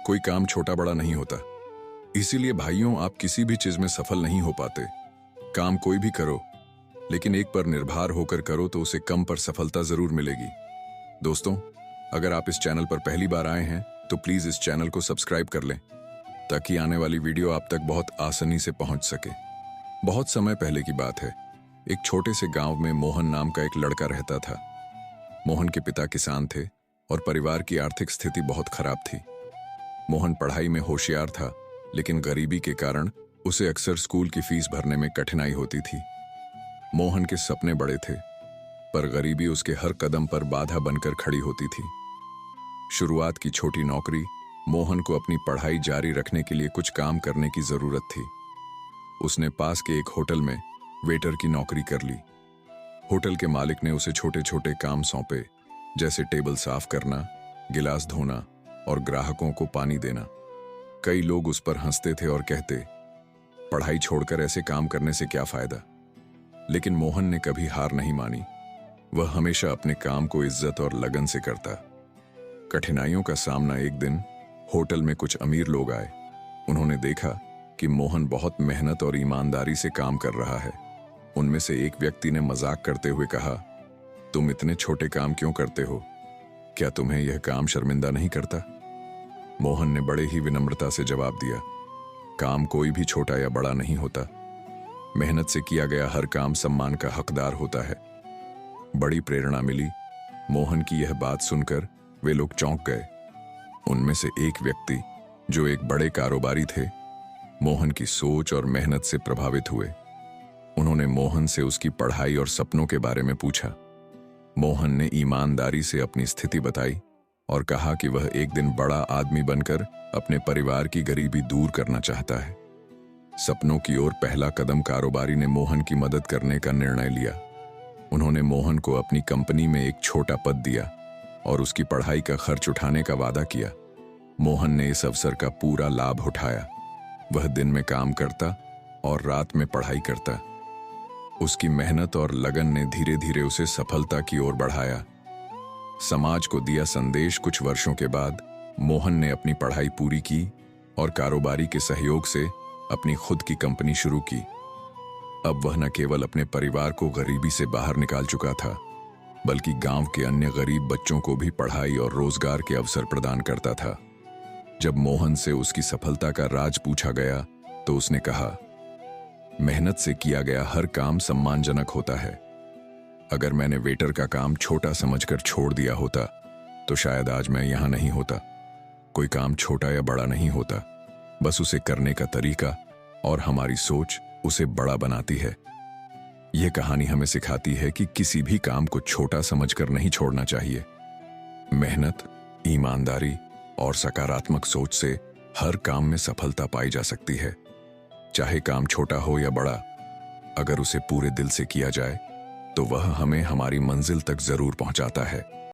कोई काम छोटा बड़ा नहीं होता। इसीलिए भाइयों, आप किसी भी चीज में सफल नहीं हो पाते। काम कोई भी करो, लेकिन एक पर निर्भर होकर करो तो उसे कम पर सफलता जरूर मिलेगी। दोस्तों, अगर आप इस चैनल पर पहली बार आए हैं तो प्लीज इस चैनल को सब्सक्राइब कर लें, ताकि आने वाली वीडियो आप तक बहुत आसानी से पहुंच सके। बहुत समय पहले की बात है। एक छोटे से गांव में मोहन नाम का एक लड़का रहता था। मोहन के पिता किसान थे और परिवार की आर्थिक स्थिति बहुत खराब थी। मोहन पढ़ाई में होशियार था, लेकिन गरीबी के कारण उसे अक्सर स्कूल की फीस भरने में कठिनाई होती थी। मोहन के सपने बड़े थे, पर गरीबी उसके हर कदम पर बाधा बनकर खड़ी होती थी। शुरुआत की छोटी नौकरी मोहन को अपनी पढ़ाई जारी रखने के लिए कुछ काम करने की जरूरत थी। उसने पास के एक होटल में वेटर की नौकरी कर ली। होटल के मालिक ने उसे छोटे छोटे काम सौंपे, जैसे टेबल साफ करना, गिलास धोना और ग्राहकों को पानी देना। कई लोग उस पर हंसते थे और कहते, पढ़ाई छोड़कर ऐसे काम करने से क्या फायदा। लेकिन मोहन ने कभी हार नहीं मानी। वह हमेशा अपने काम को इज्जत और लगन से करता। कठिनाइयों का सामना एक दिन होटल में कुछ अमीर लोग आए। उन्होंने देखा कि मोहन बहुत मेहनत और ईमानदारी से काम कर रहा है। उनमें से एक व्यक्ति ने मजाक करते हुए कहा, तुम इतने छोटे काम क्यों करते हो? क्या तुम्हें यह काम शर्मिंदा नहीं करता? मोहन ने बड़े ही विनम्रता से जवाब दिया, काम कोई भी छोटा या बड़ा नहीं होता। मेहनत से किया गया हर काम सम्मान का हकदार होता है। बड़ी प्रेरणा मिली। मोहन की यह बात सुनकर वे लोग चौंक गए। उनमें से एक व्यक्ति, जो एक बड़े कारोबारी थे, मोहन की सोच और मेहनत से प्रभावित हुए। उन्होंने मोहन से उसकी पढ़ाई और सपनों के बारे में पूछा। मोहन ने ईमानदारी से अपनी स्थिति बताई और कहा कि वह एक दिन बड़ा आदमी बनकर अपने परिवार की गरीबी दूर करना चाहता है। सपनों की ओर पहला कदम कारोबारी ने मोहन की मदद करने का निर्णय लिया। उन्होंने मोहन को अपनी कंपनी में एक छोटा पद दिया और उसकी पढ़ाई का खर्च उठाने का वादा किया। मोहन ने इस अवसर का पूरा लाभ उठाया। वह दिन में काम करता और रात में पढ़ाई करता। उसकी मेहनत और लगन ने धीरे धीरे उसे सफलता की ओर बढ़ाया। समाज को दिया संदेश। कुछ वर्षों के बाद मोहन ने अपनी पढ़ाई पूरी की और कारोबारी के सहयोग से अपनी खुद की कंपनी शुरू की। अब वह न केवल अपने परिवार को गरीबी से बाहर निकाल चुका था, बल्कि गांव के अन्य गरीब बच्चों को भी पढ़ाई और रोजगार के अवसर प्रदान करता था। जब मोहन से उसकी सफलता का राज पूछा गया तो उसने कहा, मेहनत से किया गया हर काम सम्मानजनक होता है। अगर मैंने वेटर का काम छोटा समझकर छोड़ दिया होता तो शायद आज मैं यहां नहीं होता। कोई काम छोटा या बड़ा नहीं होता, बस उसे करने का तरीका और हमारी सोच उसे बड़ा बनाती है। यह कहानी हमें सिखाती है कि किसी भी काम को छोटा समझकर नहीं छोड़ना चाहिए। मेहनत, ईमानदारी और सकारात्मक सोच से हर काम में सफलता पाई जा सकती है। चाहे काम छोटा हो या बड़ा, अगर उसे पूरे दिल से किया जाए तो वह हमें हमारी मंजिल तक जरूर पहुंचाता है।